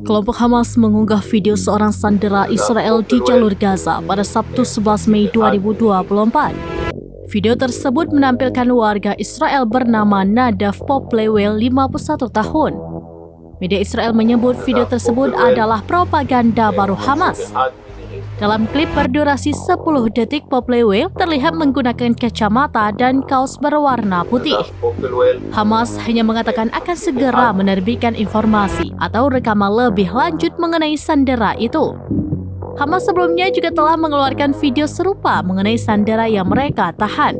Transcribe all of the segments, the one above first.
Kelompok Hamas mengunggah video seorang sandera Israel di jalur Gaza pada Sabtu 11 Mei 2024. Video tersebut menampilkan warga Israel bernama Nadav Poplewel, 51 tahun. Media Israel menyebut video tersebut adalah propaganda baru Hamas. Dalam klip berdurasi 10 detik, Poplewel terlihat menggunakan kacamata dan kaos berwarna putih. Hamas hanya mengatakan akan segera menerbitkan informasi atau rekaman lebih lanjut mengenai sandera itu. Hamas sebelumnya juga telah mengeluarkan video serupa mengenai sandera yang mereka tahan.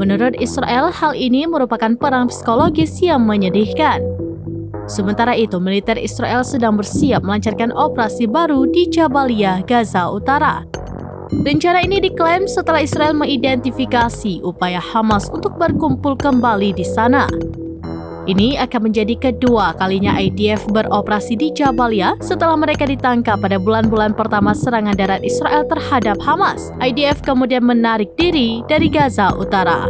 Menurut Israel, hal ini merupakan perang psikologis yang menyedihkan. Sementara itu, militer Israel sedang bersiap melancarkan operasi baru di Jabalia, Gaza Utara. Rencana ini diklaim setelah Israel mengidentifikasi upaya Hamas untuk berkumpul kembali di sana. Ini akan menjadi kedua kalinya IDF beroperasi di Jabalia setelah mereka ditangkap pada bulan-bulan pertama serangan darat Israel terhadap Hamas. IDF kemudian menarik diri dari Gaza Utara.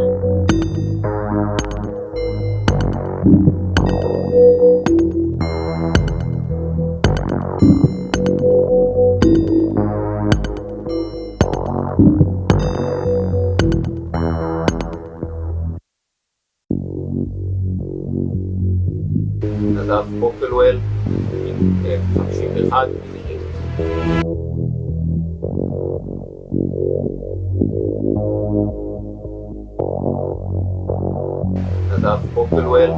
נדב פופלוול, 51 מילים. נדב פופלוול,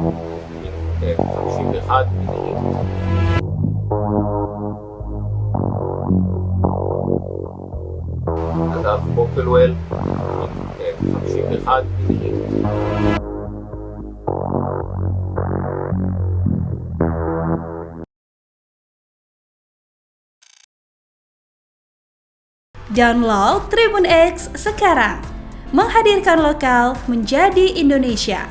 51 מילים. נדב פופלוול, 51 מילים. Download Tribun X sekarang, menghadirkan lokal menjadi Indonesia.